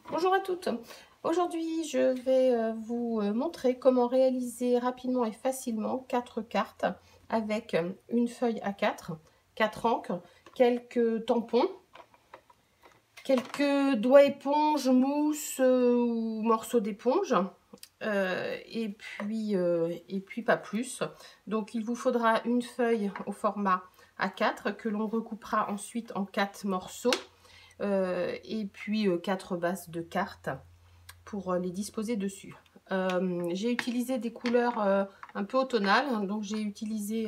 Bonjour à toutes. Aujourd'hui, je vais vous montrer comment réaliser rapidement et facilement 4 cartes avec une feuille A4, 4 encres, quelques tampons, quelques doigts éponge, mousse ou morceaux d'éponge, et puis pas plus. Donc il vous faudra une feuille au format A4 que l'on recoupera ensuite en 4 morceaux, et puis 4 bases de cartes pour les disposer dessus. J'ai utilisé des couleurs un peu automnales, donc j'ai utilisé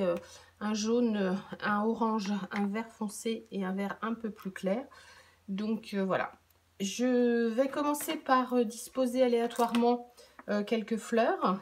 un jaune, un orange, un vert foncé et un vert un peu plus clair. Donc voilà. Je vais commencer par disposer aléatoirement quelques fleurs.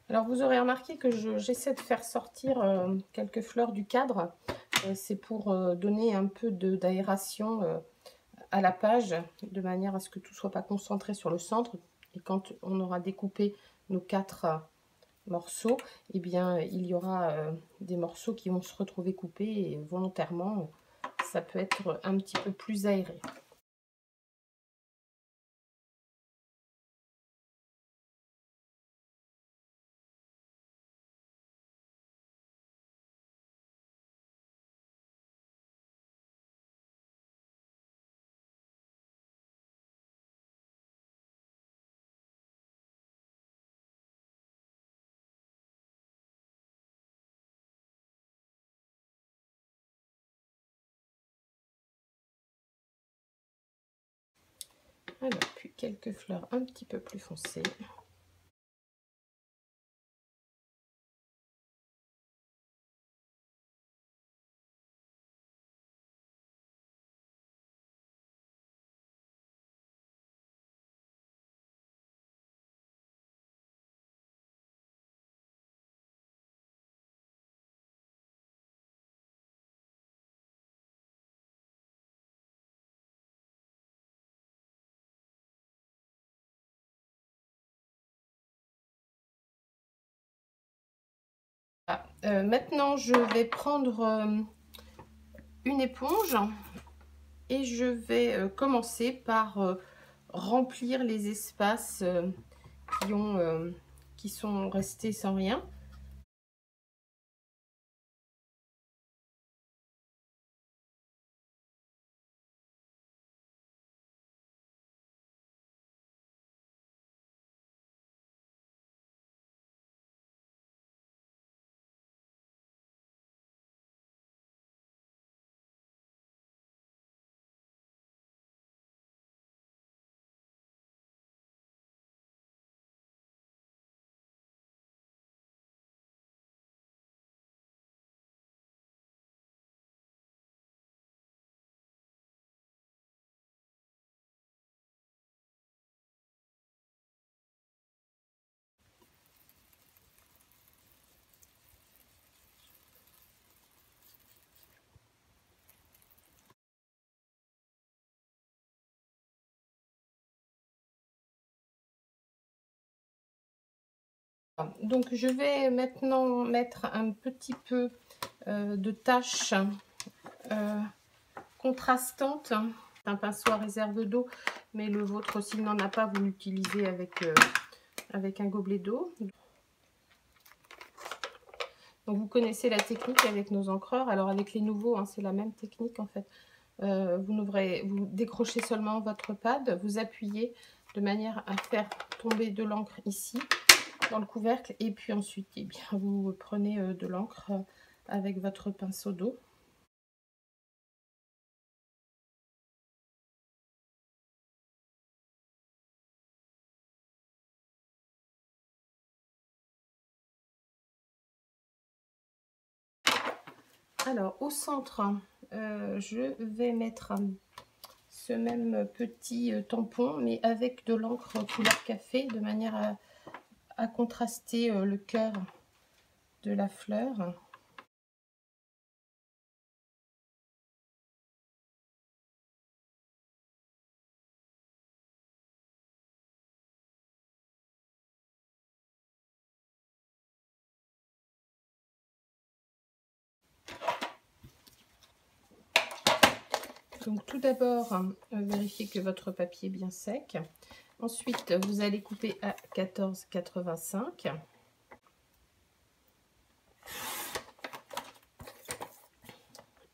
Alors vous aurez remarqué que j'essaie de faire sortir quelques fleurs du cadre. C'est pour donner un peu d'aération à la page, de manière à ce que tout ne soit pas concentré sur le centre. Et quand on aura découpé nos 4 morceaux, eh bien, il y aura des morceaux qui vont se retrouver coupés et volontairement, ça peut être un petit peu plus aéré. Alors, puis quelques fleurs un petit peu plus foncées. Maintenant, je vais prendre une éponge et je vais commencer par remplir les espaces qui sont restés sans rien. Donc je vais maintenant mettre un petit peu de taches contrastantes. Un pinceau à réserve d'eau, mais le vôtre, s'il n'en a pas, vous l'utilisez avec un gobelet d'eau. Donc vous connaissez la technique avec nos encreurs. Alors avec les nouveaux, hein, c'est la même technique en fait. Vous décrochez seulement votre pad, vous appuyez de manière à faire tomber de l'encre ici dans le couvercle, et puis ensuite eh bien, vous prenez de l'encre avec votre pinceau d'eau. Alors au centre, je vais mettre ce même petit tampon, mais avec de l'encre couleur café, de manière à contraster le cœur de la fleur. Donc tout d'abord, vérifiez que votre papier est bien sec. Ensuite, vous allez couper à 14,85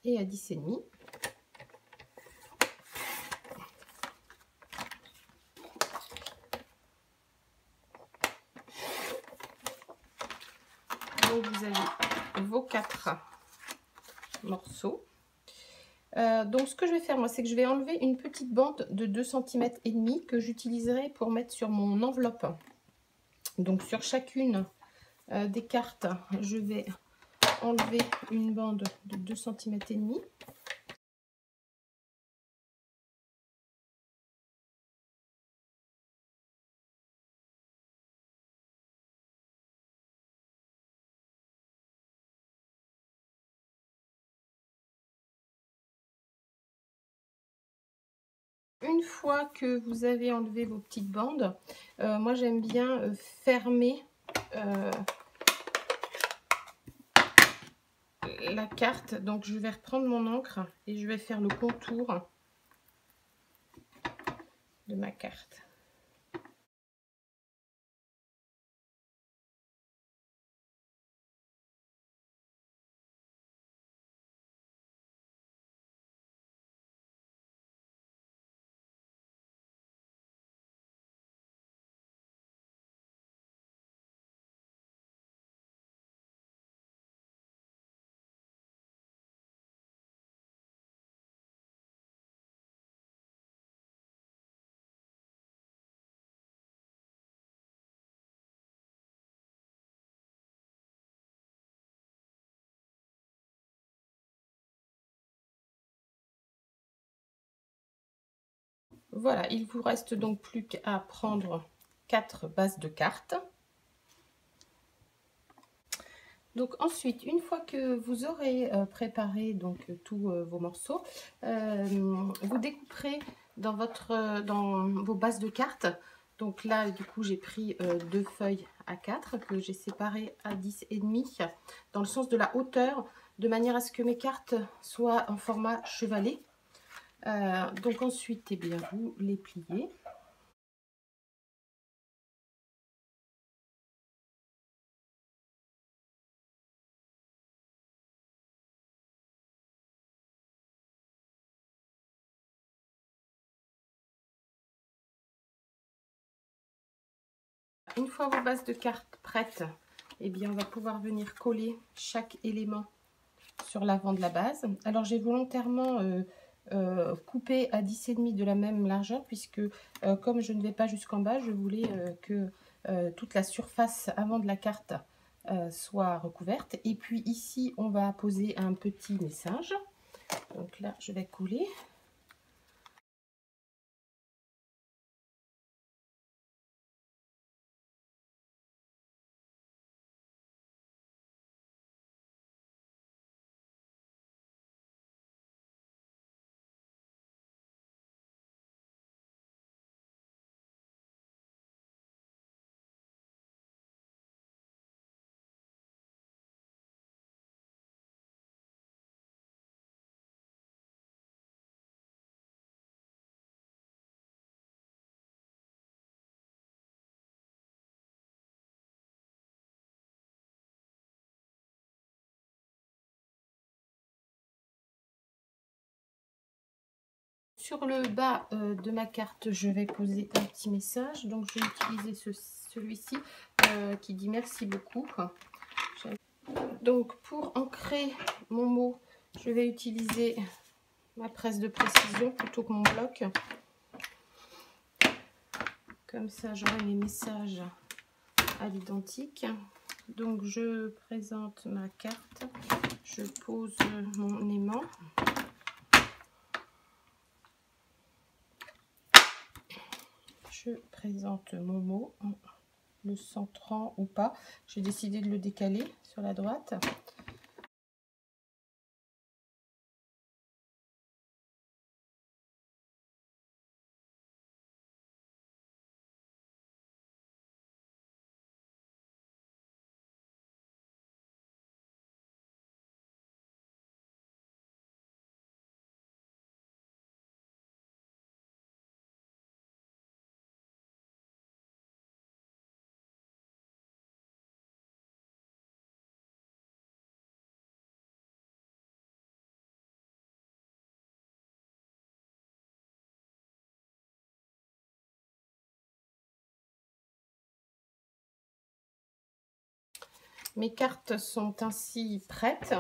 et à 10,5. Donc vous avez vos 4 morceaux. Donc ce que je vais faire moi, c'est que je vais enlever une petite bande de 2,5 cm que j'utiliserai pour mettre sur mon enveloppe. Donc sur chacune des cartes, je vais enlever une bande de 2,5 cm. Une fois que vous avez enlevé vos petites bandes, moi j'aime bien fermer la carte. Donc je vais reprendre mon encre et je vais faire le contour de ma carte. Voilà, il vous reste donc plus qu'à prendre 4 bases de cartes. Donc ensuite, une fois que vous aurez préparé donc tous vos morceaux, vous découperez dans vos bases de cartes. Donc là, du coup, j'ai pris 2 feuilles A4 que j'ai séparées à 10,5 dans le sens de la hauteur, de manière à ce que mes cartes soient en format chevalet. Donc ensuite, eh bien, vous les pliez. Une fois vos bases de cartes prêtes, eh bien, on va pouvoir venir coller chaque élément sur l'avant de la base. Alors j'ai volontairement coupé à 10,5 de la même largeur puisque comme je ne vais pas jusqu'en bas, je voulais que toute la surface avant de la carte soit recouverte. Et puis ici on va poser un petit message. Donc là je vais coller. Sur le bas de ma carte, je vais poser un petit message. Donc, je vais utiliser celui-ci qui dit merci beaucoup. Donc, pour ancrer mon mot, je vais utiliser ma presse de précision plutôt que mon bloc. Comme ça, j'aurai mes messages à l'identique. Donc, je présente ma carte. Je pose mon aimant. Je présente mon mot, le centrant ou pas. J'ai décidé de le décaler sur la droite. Mes cartes sont ainsi prêtes.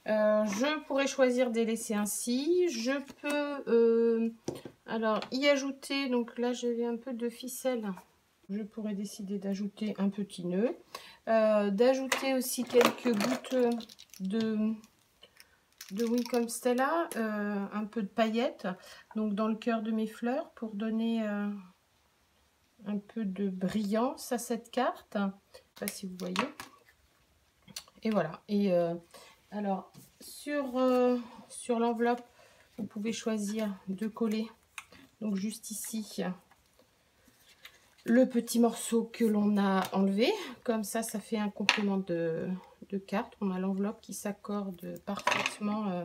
Je pourrais choisir de les laisser ainsi. Je peux alors y ajouter, donc là j'avais un peu de ficelle. Je pourrais décider d'ajouter un petit nœud. D'ajouter aussi quelques gouttes de Wacom Stella, un peu de paillettes, donc dans le cœur de mes fleurs pour donner un peu de brillance à cette carte. Je ne sais pas si vous voyez. Et voilà. Et alors sur l'enveloppe, vous pouvez choisir de coller, donc juste ici, le petit morceau que l'on a enlevé. Comme ça fait un complément de carte. On a l'enveloppe qui s'accorde parfaitement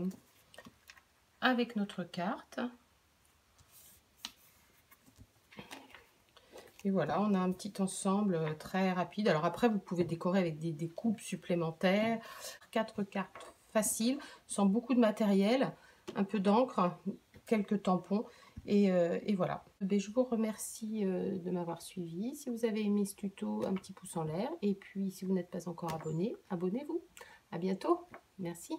avec notre carte. Et voilà, on a un petit ensemble très rapide. Alors après, vous pouvez décorer avec des coupes supplémentaires. 4 cartes faciles, sans beaucoup de matériel, un peu d'encre, quelques tampons. Et voilà. Je vous remercie de m'avoir suivi. Si vous avez aimé ce tuto, un petit pouce en l'air. Et puis, si vous n'êtes pas encore abonné, abonnez-vous. À bientôt. Merci.